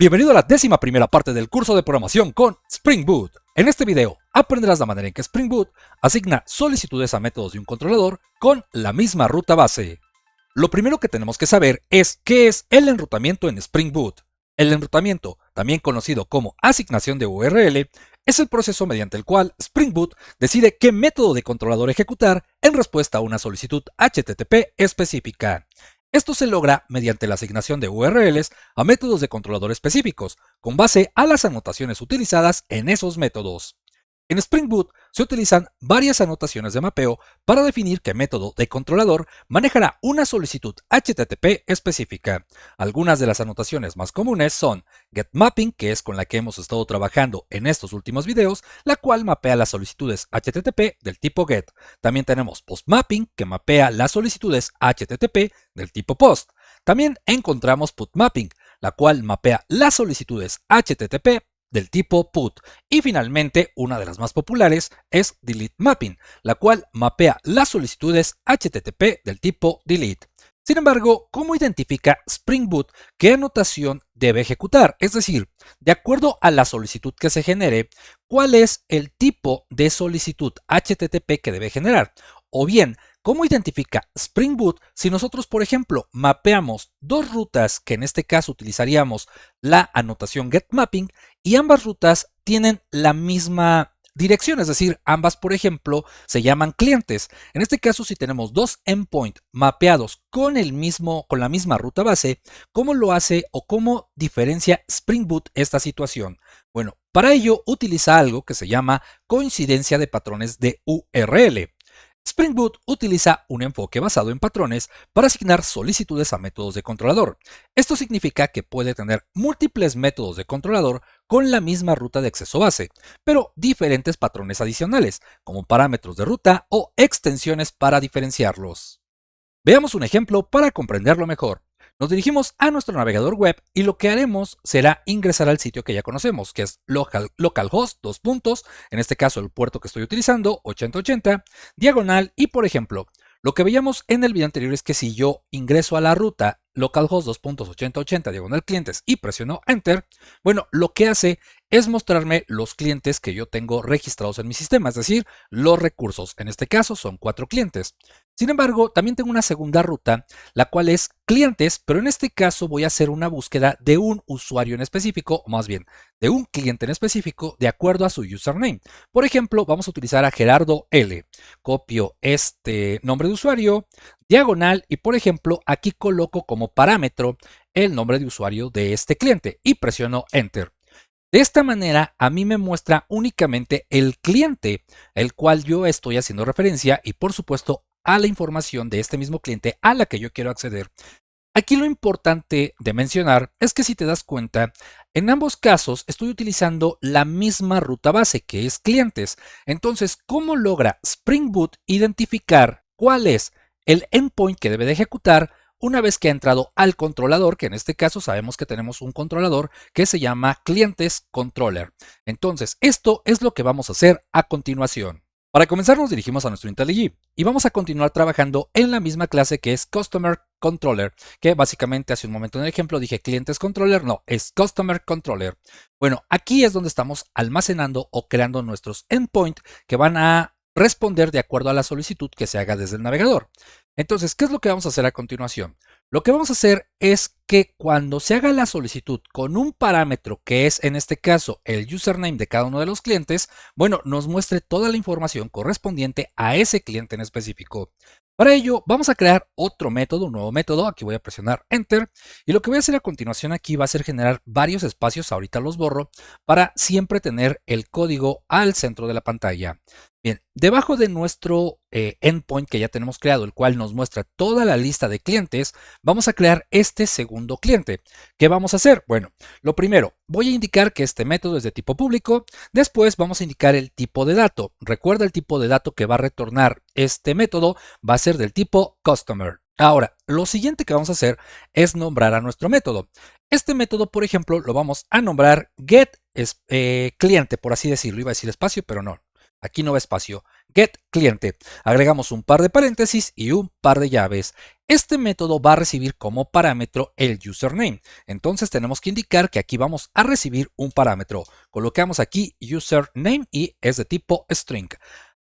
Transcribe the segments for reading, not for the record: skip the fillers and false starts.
Bienvenido a la 11ª parte del curso de programación con Spring Boot. En este video aprenderás la manera en que Spring Boot asigna solicitudes a métodos de un controlador con la misma ruta base. Lo primero que tenemos que saber es qué es el enrutamiento en Spring Boot. El enrutamiento, también conocido como asignación de URL, es el proceso mediante el cual Spring Boot decide qué método de controlador ejecutar en respuesta a una solicitud HTTP específica. Esto se logra mediante la asignación de URLs a métodos de controlador específicos, con base a las anotaciones utilizadas en esos métodos. En Spring Boot se utilizan varias anotaciones de mapeo para definir qué método de controlador manejará una solicitud HTTP específica. Algunas de las anotaciones más comunes son getMapping, que es con la que hemos estado trabajando en estos últimos videos, la cual mapea las solicitudes HTTP del tipo GET. También tenemos PostMapping, que mapea las solicitudes HTTP del tipo POST. También encontramos PutMapping, la cual mapea las solicitudes HTTP del tipo PUT. Y finalmente, una de las más populares es Delete Mapping, la cual mapea las solicitudes HTTP del tipo Delete. Sin embargo, ¿cómo identifica Spring Boot qué anotación debe ejecutar? Es decir, de acuerdo a la solicitud que se genere, ¿cuál es el tipo de solicitud HTTP que debe generar? O bien, ¿cómo identifica Spring Boot si nosotros, por ejemplo, mapeamos dos rutas que en este caso utilizaríamos la anotación getMapping y ambas rutas tienen la misma dirección? Es decir, ambas, por ejemplo, se llaman clientes. En este caso, si tenemos dos endpoints mapeados con la misma ruta base, ¿cómo lo hace o cómo diferencia Spring Boot esta situación? Bueno, para ello utiliza algo que se llama coincidencia de patrones de URL. Spring Boot utiliza un enfoque basado en patrones para asignar solicitudes a métodos de controlador. Esto significa que puede tener múltiples métodos de controlador con la misma ruta de acceso base, pero diferentes patrones adicionales, como parámetros de ruta o extensiones para diferenciarlos. Veamos un ejemplo para comprenderlo mejor. Nos dirigimos a nuestro navegador web y lo que haremos será ingresar al sitio que ya conocemos, que es localhost, en este caso el puerto que estoy utilizando, 8080, diagonal, y por ejemplo, lo que veíamos en el video anterior es que si yo ingreso a la ruta localhost 8080 diagonal clientes y presiono enter, bueno, lo que hace es mostrarme los clientes que yo tengo registrados en mi sistema, es decir, los recursos. En este caso son 4 clientes. Sin embargo, también tengo una segunda ruta, la cual es clientes, pero en este caso voy a hacer una búsqueda de un usuario en específico, o más bien, de un cliente en específico, de acuerdo a su username. Por ejemplo, vamos a utilizar a Gerardo L. Copio este nombre de usuario, diagonal, y por ejemplo, aquí coloco como parámetro el nombre de usuario de este cliente y presiono enter. De esta manera, a mí me muestra únicamente el cliente, el cual yo estoy haciendo referencia, y por supuesto a la información de este mismo cliente a la que yo quiero acceder. Aquí lo importante de mencionar es que si te das cuenta, en ambos casos estoy utilizando la misma ruta base, que es clientes. Entonces, ¿cómo logra Spring Boot identificar cuál es el endpoint que debe de ejecutar una vez que ha entrado al controlador, que en este caso sabemos que tenemos un controlador que se llama clientes controller? Entonces, esto es lo que vamos a hacer a continuación. Para comenzar, nos dirigimos a nuestro IntelliJ y vamos a continuar trabajando en la misma clase que es Customer Controller, que básicamente hace un momento en el ejemplo dije clientes controller, no, es Customer Controller. Bueno, aquí es donde estamos almacenando o creando nuestros endpoints que van a responder de acuerdo a la solicitud que se haga desde el navegador. Entonces, ¿qué es lo que vamos a hacer a continuación? Lo que vamos a hacer es que cuando se haga la solicitud con un parámetro que es en este caso el username de cada uno de los clientes, bueno, nos muestre toda la información correspondiente a ese cliente en específico. Para ello vamos a crear otro método, un nuevo método. Aquí voy a presionar enter y lo que voy a hacer a continuación aquí va a ser generar varios espacios, ahorita los borro, para siempre tener el código al centro de la pantalla. Bien, debajo de nuestro endpoint que ya tenemos creado, el cual nos muestra toda la lista de clientes, vamos a crear este segundo cliente. ¿Qué vamos a hacer? Bueno, lo primero, voy a indicar que este método es de tipo público. Después vamos a indicar el tipo de dato. Recuerda, el tipo de dato que va a retornar este método va a ser del tipo customer. Ahora, lo siguiente que vamos a hacer es nombrar a nuestro método. Este método, por ejemplo, lo vamos a nombrar get cliente, por así decirlo. Iba a decir espacio, pero no. aquí no va espacio, get cliente. Agregamos un par de paréntesis y un par de llaves. Este método va a recibir como parámetro el username. Entonces tenemos que indicar que aquí vamos a recibir un parámetro. Colocamos aquí username y es de tipo string.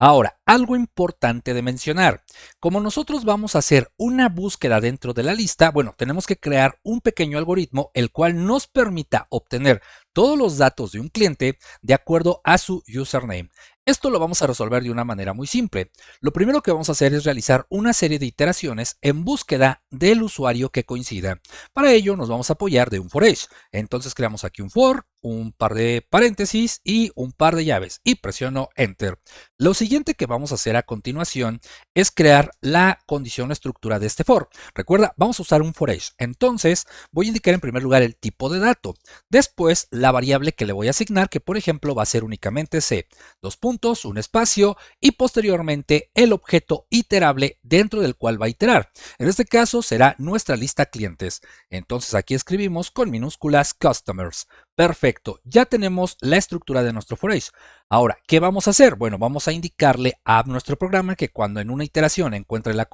Ahora, algo importante de mencionar. Como nosotros vamos a hacer una búsqueda dentro de la lista, bueno, tenemos que crear un pequeño algoritmo el cual nos permita obtener todos los datos de un cliente de acuerdo a su username. Esto lo vamos a resolver de una manera muy simple. Lo primero que vamos a hacer es realizar una serie de iteraciones en búsqueda del usuario que coincida. Para ello nos vamos a apoyar de un for each. Entonces creamos aquí un for, un par de paréntesis y un par de llaves y presiono enter. Lo siguiente que vamos a hacer a continuación es crear la condición estructura de este for. Recuerda, vamos a usar un for each. Entonces voy a indicar en primer lugar el tipo de dato. Después la variable que le voy a asignar, que por ejemplo va a ser únicamente c, dos puntos, un espacio y posteriormente el objeto iterable dentro del cual va a iterar. En este caso será nuestra lista clientes. Entonces aquí escribimos con minúsculas customers. Perfecto, ya tenemos la estructura de nuestro for each. Ahora, ¿qué vamos a hacer? Bueno, vamos a indicarle a nuestro programa que cuando en una iteración encuentre la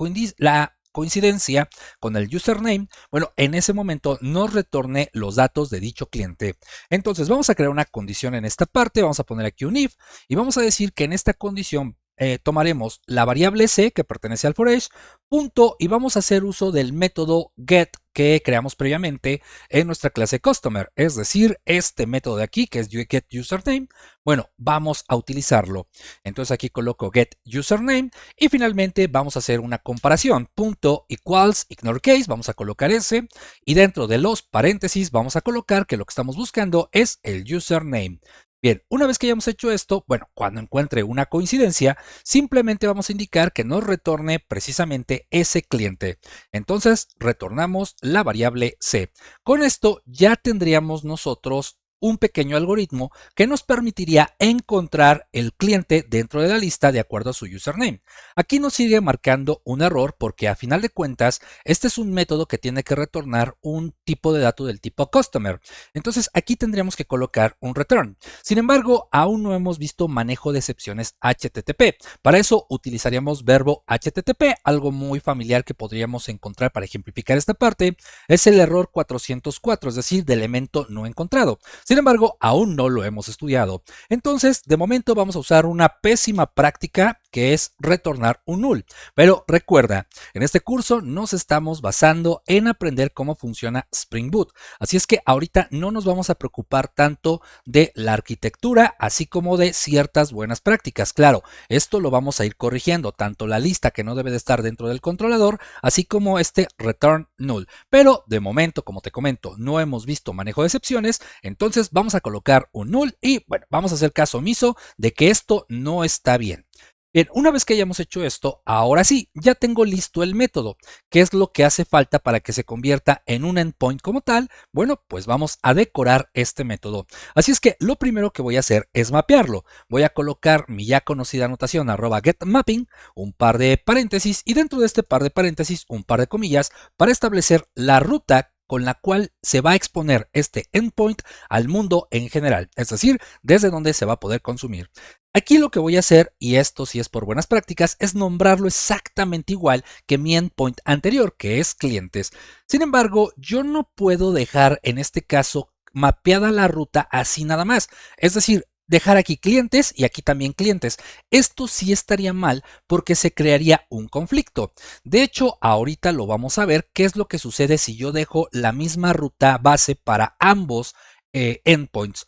coincidencia con el username, bueno, en ese momento nos retorne los datos de dicho cliente. Entonces vamos a crear una condición en esta parte, vamos a poner aquí un if y vamos a decir que en esta condición tomaremos la variable c que pertenece al for each, punto, y vamos a hacer uso del método get que creamos previamente en nuestra clase customer, es decir, este método de aquí que es get username. Bueno, vamos a utilizarlo. Entonces aquí coloco get username y finalmente vamos a hacer una comparación, punto equals ignore case, vamos a colocar ese y dentro de los paréntesis vamos a colocar que lo que estamos buscando es el username. Bien, una vez que hayamos hecho esto, bueno, cuando encuentre una coincidencia, simplemente vamos a indicar que nos retorne precisamente ese cliente. Entonces, retornamos la variable c. Con esto ya tendríamos nosotros un pequeño algoritmo que nos permitiría encontrar el cliente dentro de la lista de acuerdo a su username. Aquí nos sigue marcando un error porque a final de cuentas este es un método que tiene que retornar un tipo de dato del tipo customer. Entonces aquí tendríamos que colocar un return. Sin embargo, aún no hemos visto manejo de excepciones HTTP. Para eso utilizaríamos verbo HTTP, algo muy familiar que podríamos encontrar para ejemplificar esta parte. Es el error 404, es decir, de elemento no encontrado. Sin embargo, aún no lo hemos estudiado. Entonces, de momento vamos a usar una pésima práctica que es retornar un null. Pero recuerda, en este curso nos estamos basando en aprender cómo funciona Spring Boot. Así es que ahorita no nos vamos a preocupar tanto de la arquitectura, así como de ciertas buenas prácticas. Claro, esto lo vamos a ir corrigiendo, tanto la lista que no debe de estar dentro del controlador, así como este return null. Pero de momento, como te comento, no hemos visto manejo de excepciones, entonces vamos a colocar un null y bueno, vamos a hacer caso omiso de que esto no está bien. Bien, una vez que hayamos hecho esto, ahora sí, ya tengo listo el método. ¿Qué es lo que hace falta para que se convierta en un endpoint como tal? Bueno, pues vamos a decorar este método. Así es que lo primero que voy a hacer es mapearlo. Voy a colocar mi ya conocida anotación @getMapping, un par de paréntesis y dentro de este par de paréntesis un par de comillas para establecer la ruta con la cual se va a exponer este endpoint al mundo en general, es decir, desde donde se va a poder consumir. Aquí lo que voy a hacer, y esto sí es por buenas prácticas, es nombrarlo exactamente igual que mi endpoint anterior, que es clientes. Sin embargo, yo no puedo dejar en este caso mapeada la ruta así nada más. Es decir, dejar aquí clientes y aquí también clientes. Esto sí estaría mal porque se crearía un conflicto. De hecho, ahorita lo vamos a ver qué es lo que sucede si yo dejo la misma ruta base para ambos endpoints.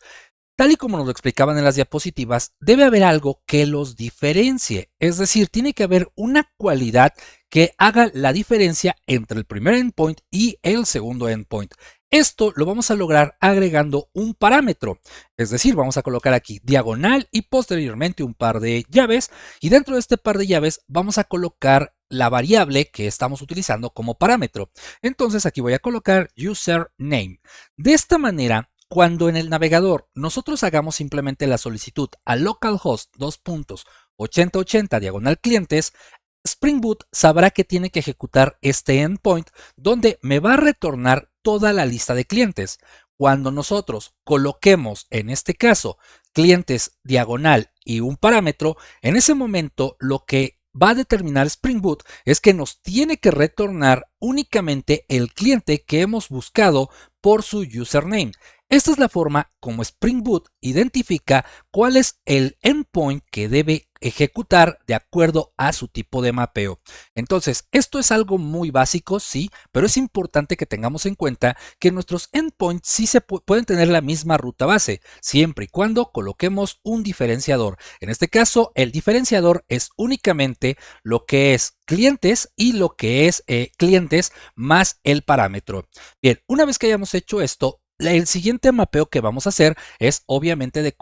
Tal y como nos lo explicaban en las diapositivas, debe haber algo que los diferencie, es decir, tiene que haber una cualidad que haga la diferencia entre el primer endpoint y el segundo endpoint. Esto lo vamos a lograr agregando un parámetro, es decir, vamos a colocar aquí diagonal y posteriormente un par de llaves y dentro de este par de llaves vamos a colocar la variable que estamos utilizando como parámetro. Entonces aquí voy a colocar username. De esta manera, cuando en el navegador nosotros hagamos simplemente la solicitud a localhost 2.8080 diagonal clientes, Spring Boot sabrá que tiene que ejecutar este endpoint donde me va a retornar toda la lista de clientes. Cuando nosotros coloquemos en este caso clientes diagonal y un parámetro, en ese momento lo que va a determinar Spring Boot es que nos tiene que retornar únicamente el cliente que hemos buscado por su username. Esta es la forma como Spring Boot identifica cuál es el endpoint que debe ejecutar de acuerdo a su tipo de mapeo. Entonces, esto es algo muy básico, sí, pero es importante que tengamos en cuenta que nuestros endpoints sí pueden tener la misma ruta base, siempre y cuando coloquemos un diferenciador. En este caso, el diferenciador es únicamente lo que es clientes y lo que es clientes más el parámetro. Bien, una vez que hayamos hecho esto, el siguiente mapeo que vamos a hacer es obviamente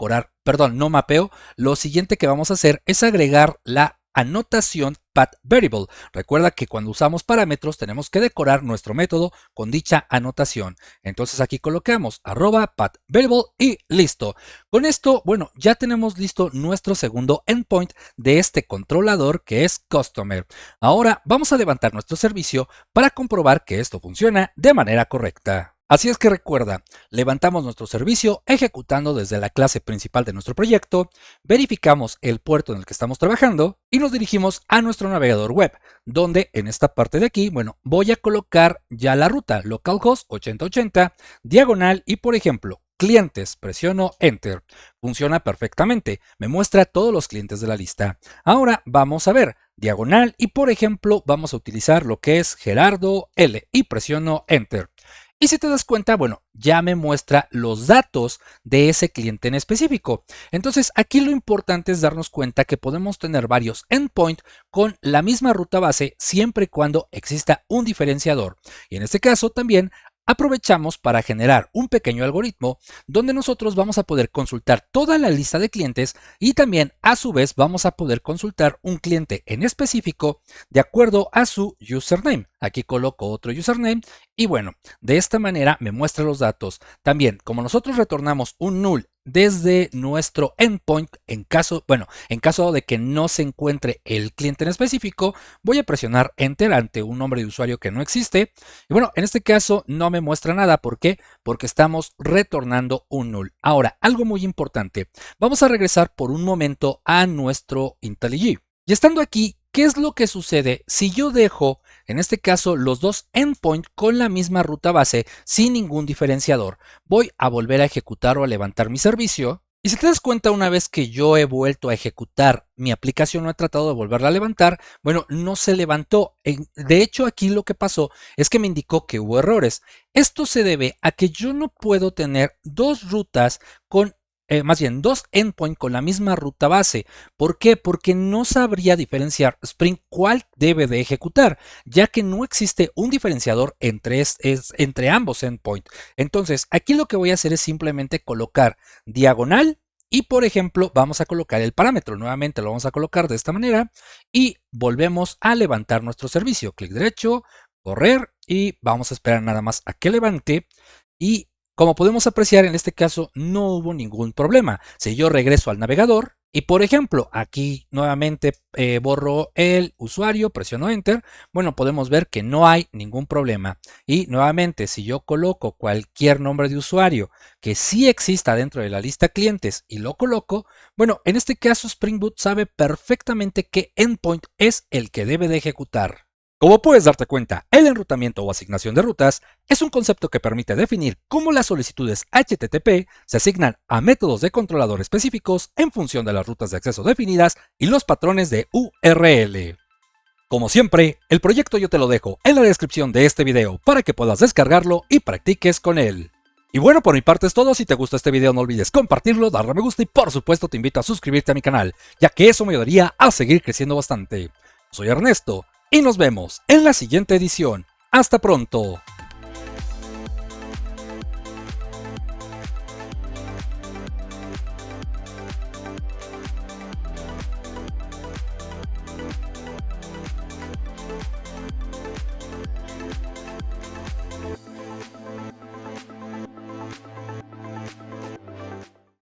no mapeo, lo siguiente que vamos a hacer es agregar la anotación path variable. Recuerda que cuando usamos parámetros tenemos que decorar nuestro método con dicha anotación. Entonces aquí colocamos @path variable y listo. Con esto, bueno, ya tenemos listo nuestro segundo endpoint de este controlador que es customer. Ahora vamos a levantar nuestro servicio para comprobar que esto funciona de manera correcta. Así es que recuerda, levantamos nuestro servicio ejecutando desde la clase principal de nuestro proyecto, verificamos el puerto en el que estamos trabajando y nos dirigimos a nuestro navegador web, donde en esta parte de aquí, bueno, voy a colocar ya la ruta localhost 8080, diagonal y por ejemplo, clientes, presiono Enter. Funciona perfectamente, me muestra todos los clientes de la lista. Ahora vamos a ver, diagonal y por ejemplo, vamos a utilizar lo que es Gerardo L y presiono Enter. Y si te das cuenta, bueno, ya me muestra los datos de ese cliente en específico. Entonces, aquí lo importante es darnos cuenta que podemos tener varios endpoints con la misma ruta base siempre y cuando exista un diferenciador. Y en este caso también aprovechamos para generar un pequeño algoritmo donde nosotros vamos a poder consultar toda la lista de clientes y también a su vez vamos a poder consultar un cliente en específico de acuerdo a su username. Aquí coloco otro username y bueno, de esta manera me muestra los datos. También, como nosotros retornamos un null desde nuestro endpoint, en caso de que no se encuentre el cliente en específico, voy a presionar Enter ante un nombre de usuario que no existe. Y bueno, en este caso no me muestra nada. ¿Por qué? Porque estamos retornando un null. Ahora, algo muy importante. Vamos a regresar por un momento a nuestro IntelliJ. Y estando aquí, ¿qué es lo que sucede si yo dejo, en este caso, los dos endpoints con la misma ruta base sin ningún diferenciador? Voy a volver a ejecutar o a levantar mi servicio. Y si te das cuenta, una vez que yo he vuelto a ejecutar mi aplicación, no he tratado de volverla a levantar, bueno, no se levantó. De hecho, aquí lo que pasó es que me indicó que hubo errores. Esto se debe a que yo no puedo tener dos rutas con dos endpoints con la misma ruta base. ¿Por qué? Porque no sabría diferenciar Spring cuál debe de ejecutar, ya que no existe un diferenciador entre ambos endpoints. Entonces, aquí lo que voy a hacer es simplemente colocar diagonal y, por ejemplo, vamos a colocar el parámetro. Nuevamente lo vamos a colocar de esta manera y volvemos a levantar nuestro servicio. Clic derecho, correr y vamos a esperar nada más a que levante y como podemos apreciar, en este caso no hubo ningún problema. Si yo regreso al navegador y, por ejemplo, aquí nuevamente borro el usuario, presiono Enter, bueno, podemos ver que no hay ningún problema. Y nuevamente, si yo coloco cualquier nombre de usuario que sí exista dentro de la lista clientes y lo coloco, bueno, en este caso Spring Boot sabe perfectamente qué endpoint es el que debe de ejecutar. Como puedes darte cuenta, el enrutamiento o asignación de rutas es un concepto que permite definir cómo las solicitudes HTTP se asignan a métodos de controlador específicos en función de las rutas de acceso definidas y los patrones de URL. Como siempre, el proyecto yo te lo dejo en la descripción de este video para que puedas descargarlo y practiques con él. Y bueno, por mi parte es todo. Si te gustó este video no olvides compartirlo, darle a me gusta y por supuesto te invito a suscribirte a mi canal, ya que eso me ayudaría a seguir creciendo bastante. Soy Ernesto y nos vemos en la siguiente edición. ¡Hasta pronto!